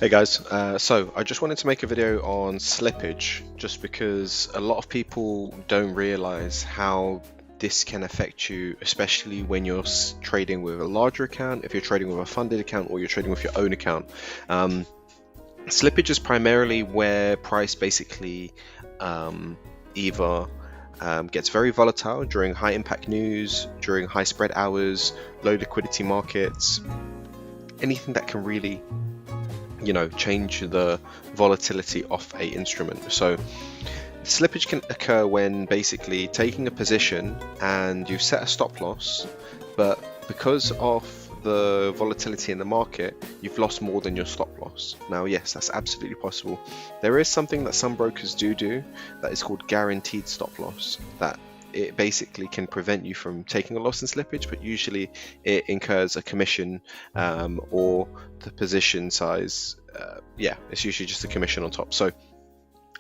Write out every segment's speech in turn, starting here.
Hey guys, so I just wanted to make a video on slippage just because a lot of people don't realize how this can affect you, especially when you're trading with a larger account, if you're trading with a funded account, or you're trading with your own account. Slippage is primarily where price basically either gets very volatile during high impact news, during high spread hours, low liquidity markets, anything that can really change the volatility of a instrument. So slippage can occur when basically taking a position and you've set a stop loss, but because of the volatility in the market, you've lost more than your stop loss. Now, yes, that's absolutely possible. There is something that some brokers do that is called guaranteed stop loss, that it basically can prevent you from taking a loss in slippage, but usually it incurs a commission or the position size. Yeah, it's usually just a commission on top. So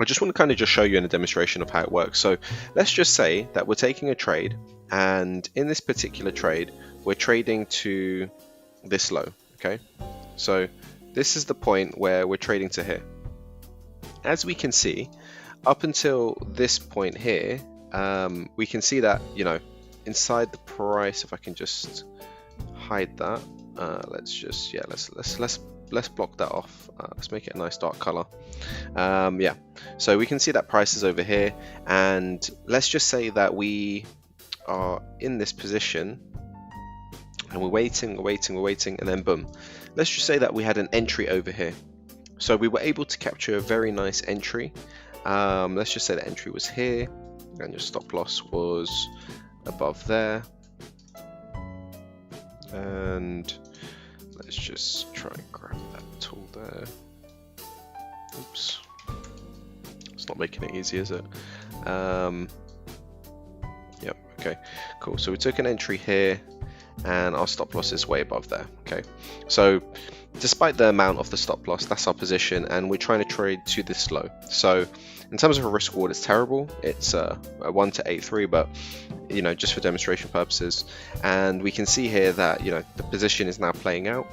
I just want to kind of just show you in a demonstration of how it works. So let's just say that we're taking a trade, and in this particular trade we're trading to this low. Okay, so this is the point where we're trading to here. As we can see, up until this point here, we can see that inside the price, if I can just hide that, let's block that off. Let's make it a nice dark color. Yeah, so we can see that price is over here, and let's just say that we are in this position and we're waiting, and then boom, let's just say that we had an entry over here. So we were able to capture a very nice entry. Let's just say the entry was here and your stop loss was above there, and let's just try and grab that tool there. Oops, it's not making it easy, is it? Yep, okay, cool. So we took an entry here and our stop loss is way above there. Okay, so despite the amount of the stop loss, that's our position, and we're trying to trade to this low. So in terms of a risk reward, it's terrible. It's a 1 to 8.3, but just for demonstration purposes. And we can see here that the position is now playing out,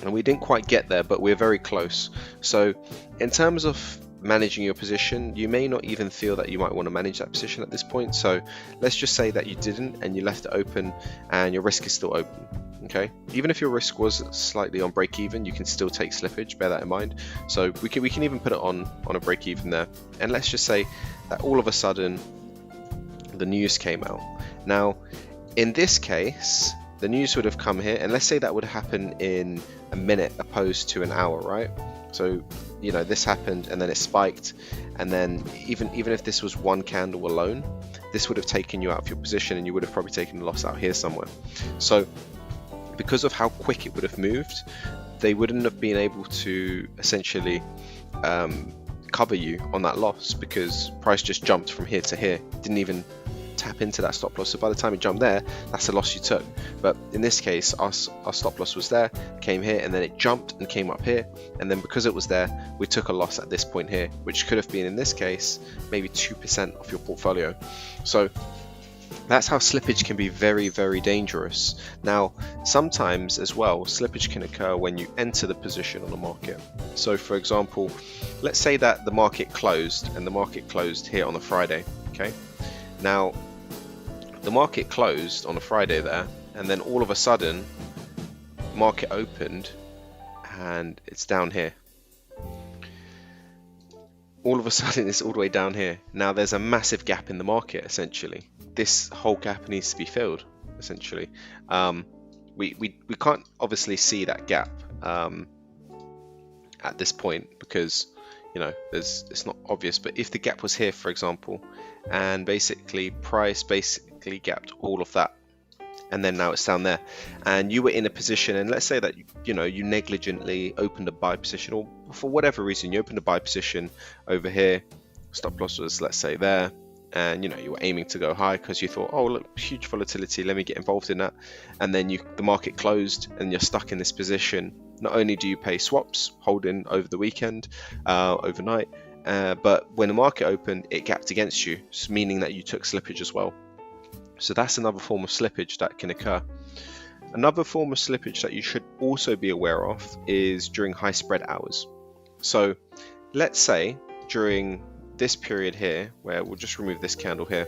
and we didn't quite get there, but we're very close. So in terms of managing your position, you may not even feel that you might want to manage that position at this point. So let's just say that you didn't, and you left it open, and your risk is still open. Okay, even if your risk was slightly on break even, you can still take slippage, bear that in mind. So we can even put it on a break even there, and let's just say that all of a sudden the news came out. Now in this case, the news would have come here, and let's say that would happen in a minute opposed to an hour, right? So this happened, and then it spiked, and then even if this was one candle alone, this would have taken you out of your position, and you would have probably taken a loss out here somewhere. So because of how quick it would have moved, they wouldn't have been able to essentially cover you on that loss, because price just jumped from here to here, didn't even tap into that stop loss. So by the time it jumped there, that's the loss you took. But in this case, our stop loss was there, came here, and then it jumped and came up here, and then because it was there, we took a loss at this point here, which could have been, in this case, maybe 2% of your portfolio. So that's how slippage can be very, very dangerous. Now, sometimes as well, slippage can occur when you enter the position on the market. So for example, let's say that the market closed, and the market closed here on a Friday. Okay, now the market closed on a Friday there, and then all of a sudden the market opened and it's down here. All of a sudden it's all the way down here. Now there's a massive gap in the market. Essentially this whole gap needs to be filled. Essentially we can't obviously see that gap at this point, because it's not obvious. But if the gap was here, for example, and basically price basically gapped all of that, and then now it's down there, and you were in a position, and let's say that you negligently opened a buy position, or for whatever reason you opened a buy position over here, stop loss was, let's say, there, and you were aiming to go high because you thought, oh look, huge volatility, let me get involved in that, and then the market closed and you're stuck in this position. Not only do you pay swaps holding over the weekend, overnight, but when the market opened, it gapped against you, meaning that you took slippage as well. So that's another form of slippage that can occur. Another form of slippage that you should also be aware of is during high spread hours. So let's say during this period here, where we'll just remove this candle here,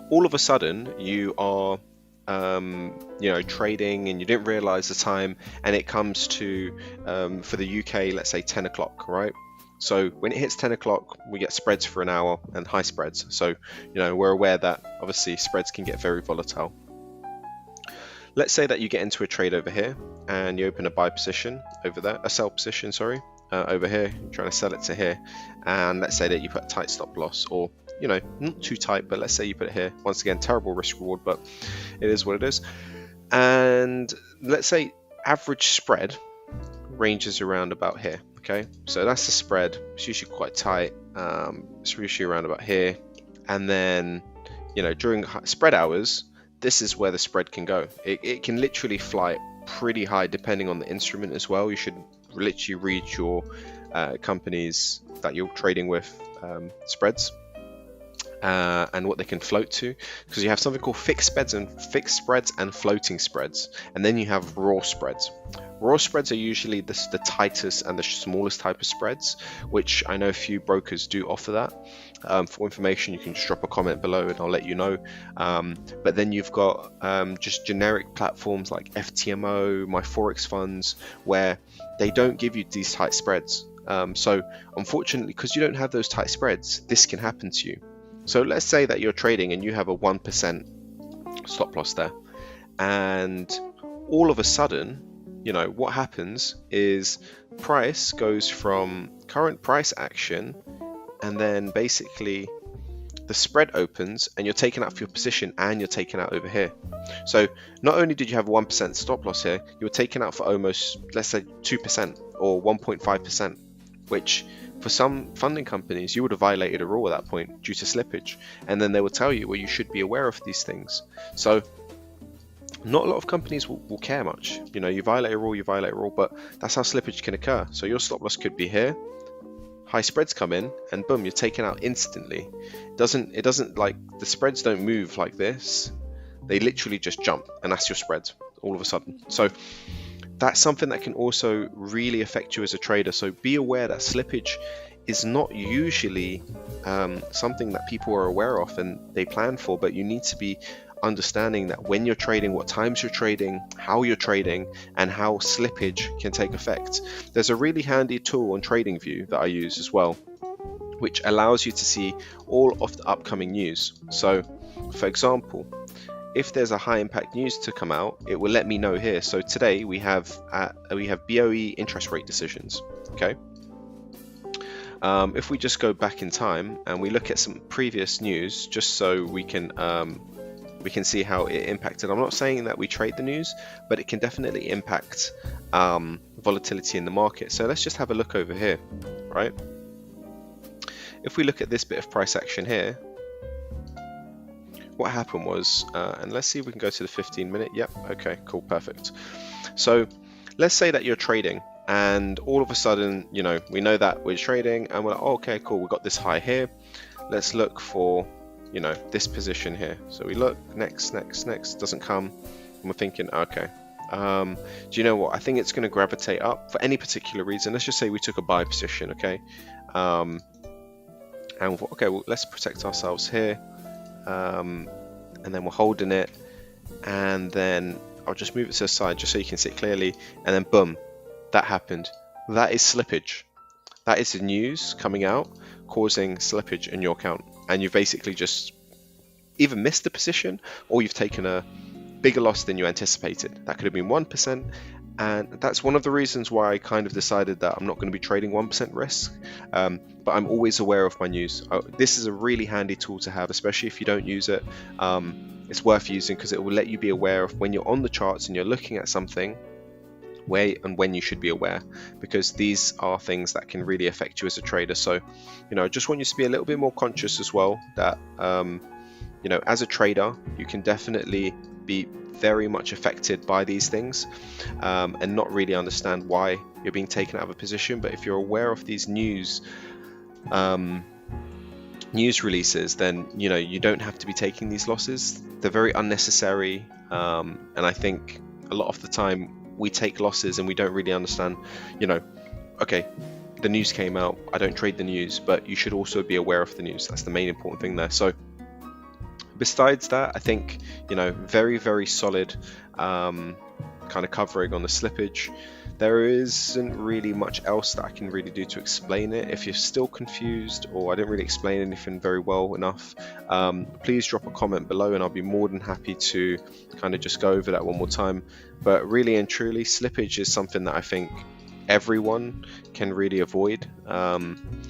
all of a sudden you are trading and you didn't realize the time, and it comes to for the UK, let's say 10 o'clock, right? So when it hits 10 o'clock, we get spreads for an hour and high spreads. So we're aware that obviously spreads can get very volatile. Let's say that you get into a trade over here and you open a buy position over there, a sell position, sorry, over here, you're trying to sell it to here, and let's say that you put a tight stop loss, or not too tight, but let's say you put it here. Once again, terrible risk reward, but it is what it is. And let's say average spread ranges around about here. Okay, so that's the spread. It's usually quite tight. It's usually around about here, and then during spread hours, this is where the spread can go. It can literally fly pretty high depending on the instrument as well. You should literally read your companies that you're trading with spreads and what they can float to, because you have something called fixed spreads and floating spreads, and then you have raw spreads. Raw spreads are usually the tightest and the smallest type of spreads, which I know a few brokers do offer that. For information, you can just drop a comment below and I'll let you know. But then you've got just generic platforms like FTMO, my Forex funds, where they don't give you these tight spreads. So unfortunately, because you don't have those tight spreads, this can happen to you. So let's say that you're trading and you have a 1% stop loss there, and all of a sudden, what happens is price goes from current price action, and then basically the spread opens and you're taking out for your position and you're taking out over here. So not only did you have 1% stop loss here, you were taking out for almost, let's say 2% or 1.5%, which for some funding companies, you would have violated a rule at that point due to slippage. And then they will tell you, well, you should be aware of these things. So not a lot of companies will care much. You violate a rule, but that's how slippage can occur. So your stop loss could be here, high spreads come in, and boom, you're taken out instantly. It doesn't like, the spreads don't move like this. They literally just jump, and that's your spreads all of a sudden. So that's something that can also really affect you as a trader. So be aware that slippage is not usually something that people are aware of and they plan for, but you need to be understanding that when you're trading, what times you're trading, how you're trading, and how slippage can take effect. There's a really handy tool on TradingView that I use as well, which allows you to see all of the upcoming news. So for example, if there's a high impact news to come out, it will let me know here. So today we have BOE interest rate decisions. Okay. If we just go back in time and we look at some previous news, just so we can see how it impacted. I'm not saying that we trade the news, but it can definitely impact volatility in the market. So let's just have a look over here, right? If we look at this bit of price action here, what happened was, and let's see if we can go to the 15-minute. Yep, okay, cool, perfect. So let's say that you're trading, and all of a sudden, we know that we're trading, and we're like, oh, okay, cool, we've got this high here. Let's look for this position here. So we look, next, doesn't come, and we're thinking, okay, do you know what? I think it's going to gravitate up for any particular reason. Let's just say we took a buy position, okay, and we thought, okay, well, let's protect ourselves here, and then we're holding it, and then I'll just move it to the side just so you can see it clearly, and then boom, that happened. That is slippage. That is the news coming out causing slippage in your account, and you've basically just either missed the position or you've taken a bigger loss than you anticipated. That could have been 1%, and that's one of the reasons why I kind of decided that I'm not going to be trading 1% risk, but I'm always aware of my news. This is a really handy tool to have, especially if you don't use it. It's worth using because it will let you be aware of when you're on the charts and you're looking at something, where and when you should be aware, because these are things that can really affect you as a trader. So I just want you to be a little bit more conscious as well that as a trader you can definitely be very much affected by these things and not really understand why you're being taken out of a position. But if you're aware of these news news releases, then you don't have to be taking these losses. They're very unnecessary, and I think a lot of the time we take losses and we don't really understand, okay, the news came out, I don't trade the news, but you should also be aware of the news. That's the main important thing there. So besides that, I think very, very solid kind of covering on the slippage. There isn't really much else that I can really do to explain it. If you're still confused or I didn't really explain anything very well enough, please drop a comment below and I'll be more than happy to kind of just go over that one more time. But really and truly, slippage is something that I think everyone can really avoid.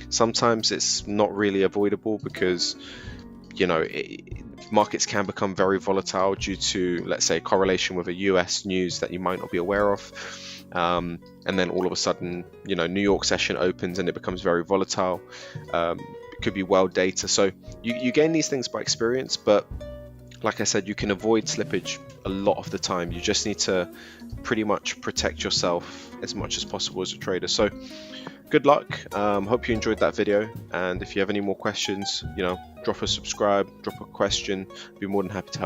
Sometimes it's not really avoidable because markets can become very volatile due to, let's say, correlation with a US news that you might not be aware of. And then all of a sudden, New York session opens and it becomes very volatile. It could be world data. So you gain these things by experience, but like I said, you can avoid slippage a lot of the time. You just need to pretty much protect yourself as much as possible as a trader. So good luck. Hope you enjoyed that video. And if you have any more questions, drop a subscribe, drop a question. I'd be more than happy to help.